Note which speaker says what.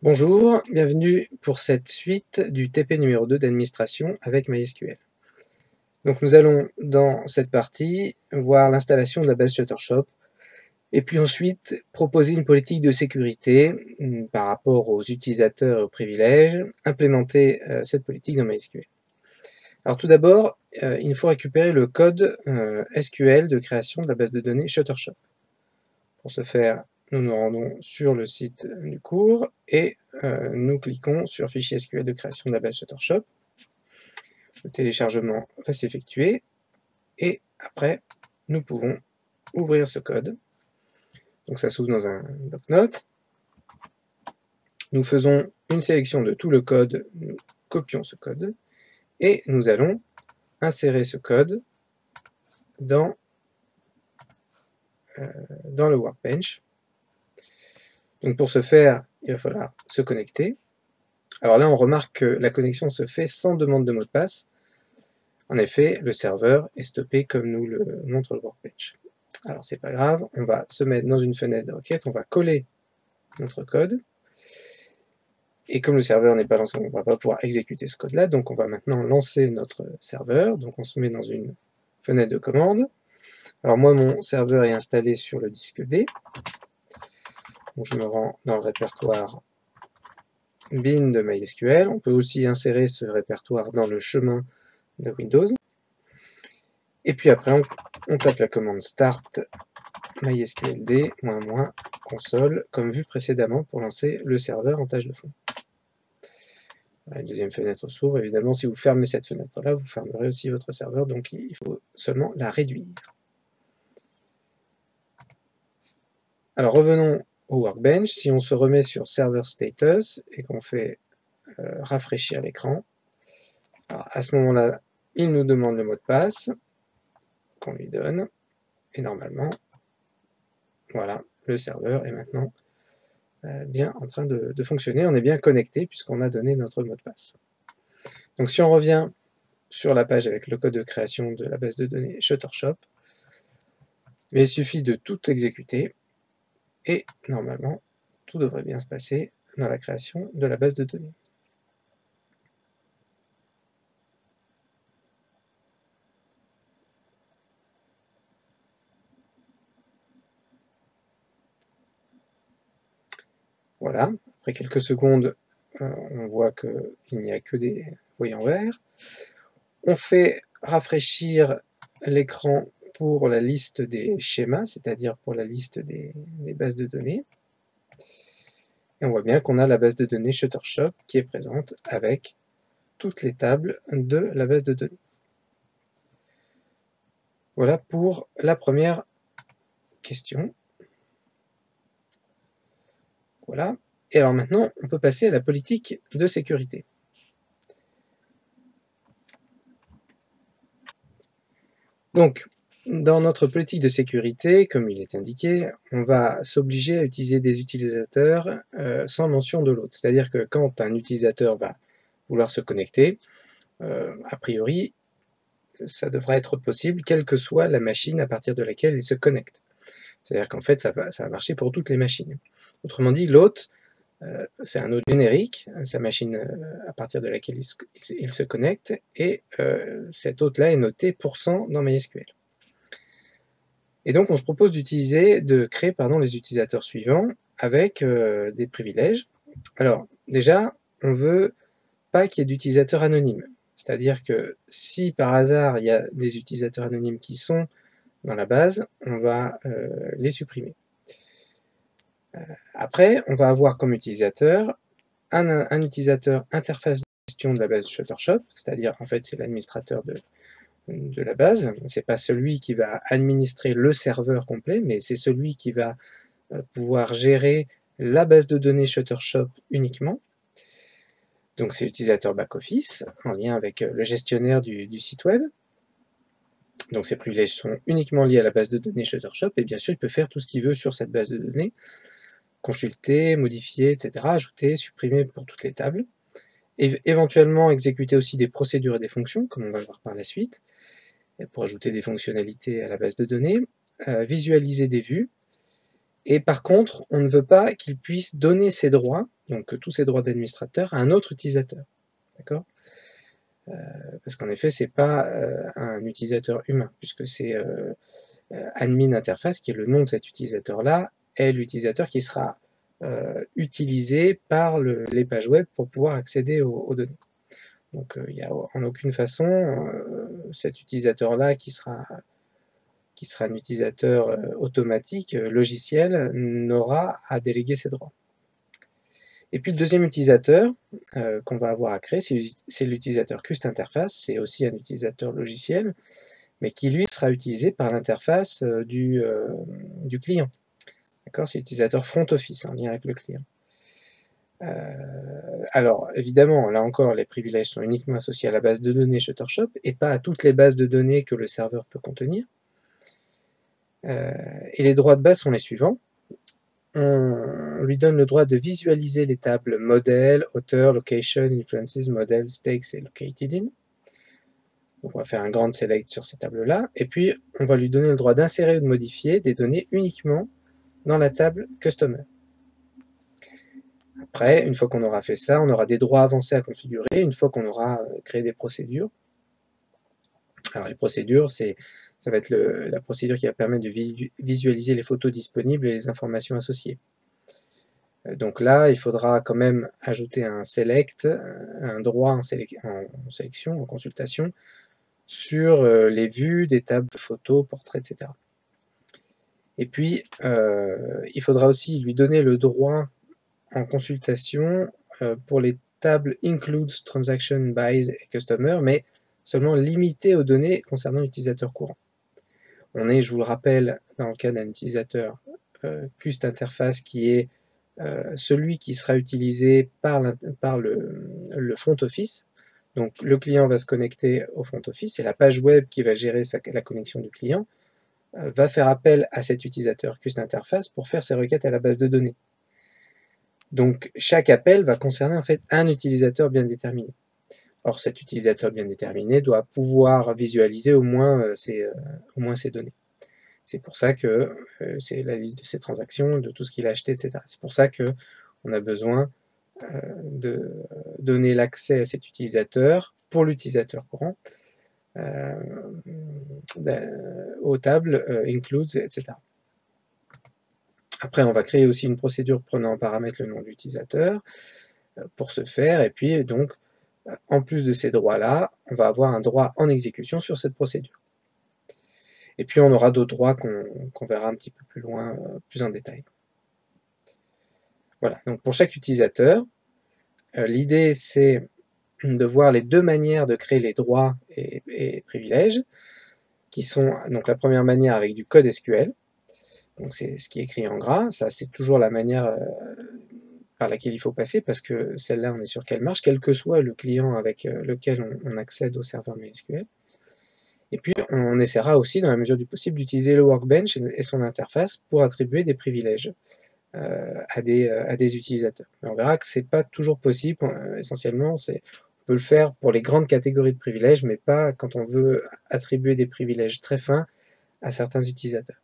Speaker 1: Bonjour, bienvenue pour cette suite du TP numéro 2 d'administration avec MySQL. Donc nous allons dans cette partie voir l'installation de la base Shuttershop et puis ensuite proposer une politique de sécurité par rapport aux utilisateurs et aux privilèges, implémenter cette politique dans MySQL. Alors tout d'abord, il nous faut récupérer le code SQL de création de la base de données Shuttershop. Pour ce faire, nous nous rendons sur le site du cours et nous cliquons sur Fichier SQL de création de la base Shuttershop. Le téléchargement va s'effectuer et après, nous pouvons ouvrir ce code. Donc ça s'ouvre dans un bloc-notes. Nous faisons une sélection de tout le code, nous copions ce code et nous allons insérer ce code dans le Workbench. Donc pour ce faire, il va falloir se connecter. Alors là, on remarque que la connexion se fait sans demande de mot de passe. En effet, le serveur est stoppé comme nous le montre le Workbench. Alors c'est pas grave, on va se mettre dans une fenêtre de requête, on va coller notre code. Et comme le serveur n'est pas lancé, on ne va pas pouvoir exécuter ce code-là, donc on va maintenant lancer notre serveur. Donc on se met dans une fenêtre de commande. Alors moi, mon serveur est installé sur le disque D. Donc je me rends dans le répertoire bin de MySQL. On peut aussi insérer ce répertoire dans le chemin de Windows. Et puis après, on tape la commande start mysqld -console, comme vu précédemment, pour lancer le serveur en tâche de fond. Une deuxième fenêtre s'ouvre. Évidemment, si vous fermez cette fenêtre-là, vous fermerez aussi votre serveur, donc il faut seulement la réduire. Alors revenons au Workbench. Si on se remet sur Server Status et qu'on fait rafraîchir l'écran, à ce moment-là, il nous demande le mot de passe qu'on lui donne, et normalement, voilà, le serveur est maintenant bien en train de fonctionner. On est bien connecté puisqu'on a donné notre mot de passe. Donc si on revient sur la page avec le code de création de la base de données Shuttershop, mais il suffit de tout exécuter et normalement tout devrait bien se passer dans la création de la base de données. Voilà, après quelques secondes, on voit qu'il n'y a que des voyants verts. On fait rafraîchir l'écran pour la liste des schémas, c'est-à-dire pour la liste des bases de données. Et on voit bien qu'on a la base de données Shuttershop qui est présente avec toutes les tables de la base de données. Voilà pour la première question. Voilà. Et alors maintenant, on peut passer à la politique de sécurité. Donc, dans notre politique de sécurité, comme il est indiqué, on va s'obliger à utiliser des utilisateurs sans mention de l'autre. C'est-à-dire que quand un utilisateur va vouloir se connecter, a priori, ça devrait être possible, quelle que soit la machine à partir de laquelle il se connecte. C'est-à-dire qu'en fait, ça va marcher pour toutes les machines. Autrement dit, l'hôte, c'est un hôte générique, sa machine à partir de laquelle il se connecte, et cet hôte-là est noté % dans MySQL. Et donc on se propose de créer les utilisateurs suivants avec des privilèges. Alors déjà, on veut pas qu'il y ait d'utilisateurs anonymes. C'est-à-dire que si par hasard il y a des utilisateurs anonymes qui sont dans la base, on va les supprimer. Après, on va avoir comme utilisateur un utilisateur interface de gestion de la base Shuttershop, c'est-à-dire en fait c'est l'administrateur de la base. C'est pas celui qui va administrer le serveur complet, mais c'est celui qui va pouvoir gérer la base de données Shuttershop uniquement. Donc c'est l'utilisateur back-office, en lien avec le gestionnaire du site web. Donc ces privilèges sont uniquement liés à la base de données Shuttershop, et bien sûr il peut faire tout ce qu'il veut sur cette base de données, consulter, modifier, etc., ajouter, supprimer pour toutes les tables, et éventuellement exécuter aussi des procédures et des fonctions, comme on va le voir par la suite, pour ajouter des fonctionnalités à la base de données, visualiser des vues, Et par contre, on ne veut pas qu'il puisse donner ses droits, donc tous ses droits d'administrateur, à un autre utilisateur. D'accord? Parce qu'en effet, c'est pas un utilisateur humain, puisque c'est admin interface, qui est le nom de cet utilisateur-là, est l'utilisateur qui sera utilisé par les pages web pour pouvoir accéder aux données. Donc il n'y a en aucune façon cet utilisateur-là qui sera un utilisateur automatique, logiciel, n'aura à déléguer ses droits. Et puis le deuxième utilisateur qu'on va avoir à créer, c'est l'utilisateur CustInterface, c'est aussi un utilisateur logiciel, mais qui lui sera utilisé par l'interface du client. D'accord, c'est l'utilisateur front office en lien avec le client. Alors évidemment, là encore, les privilèges sont uniquement associés à la base de données Shuttershop et pas à toutes les bases de données que le serveur peut contenir. Et les droits de base sont les suivants. On lui donne le droit de visualiser les tables modèle, auteur, location, influences, model, stakes et located in. Donc on va faire un grand select sur ces tables-là. Et puis on va lui donner le droit d'insérer ou de modifier des données uniquement dans la table customer. Après, une fois qu'on aura fait ça, on aura des droits avancés à configurer, une fois qu'on aura créé des procédures. Alors les procédures, ça va être la procédure qui va permettre de visualiser les photos disponibles et les informations associées. Donc là, il faudra quand même ajouter un select, un droit en sélection, en consultation, sur les vues des tables de photos, portraits, etc. Et puis, il faudra aussi lui donner le droit en consultation pour les tables Includes, Transaction, Buys et Customer, mais seulement limité aux données concernant l'utilisateur courant. On est, je vous le rappelle, dans le cas d'un utilisateur CustInterface qui est celui qui sera utilisé par le front office. Donc le client va se connecter au front office et la page web qui va gérer la connexion du client va faire appel à cet utilisateur CustInterface pour faire ses requêtes à la base de données. Donc chaque appel va concerner en fait un utilisateur bien déterminé. Or cet utilisateur bien déterminé doit pouvoir visualiser au moins ces données. C'est pour ça que c'est la liste de ses transactions, de tout ce qu'il a acheté, etc. C'est pour ça qu'on a besoin de donner l'accès à cet utilisateur pour l'utilisateur courant aux tables includes, etc. Après, on va créer aussi une procédure prenant en paramètre le nom de l'utilisateur pour ce faire, et puis donc, en plus de ces droits-là, on va avoir un droit en exécution sur cette procédure. Et puis on aura d'autres droits qu'on verra un petit peu plus loin, plus en détail. Voilà, donc pour chaque utilisateur, l'idée c'est de voir les deux manières de créer les droits et privilèges, qui sont donc la première manière avec du code SQL, donc c'est ce qui est écrit en gras, ça c'est toujours la manière par laquelle il faut passer, parce que celle-là on est sûr qu'elle marche, quel que soit le client avec lequel on accède au serveur MySQL. Et puis on essaiera aussi, dans la mesure du possible, d'utiliser le workbench et son interface pour attribuer des privilèges à des utilisateurs. Mais on verra que c'est pas toujours possible, essentiellement, on peut le faire pour les grandes catégories de privilèges, mais pas quand on veut attribuer des privilèges très fins à certains utilisateurs.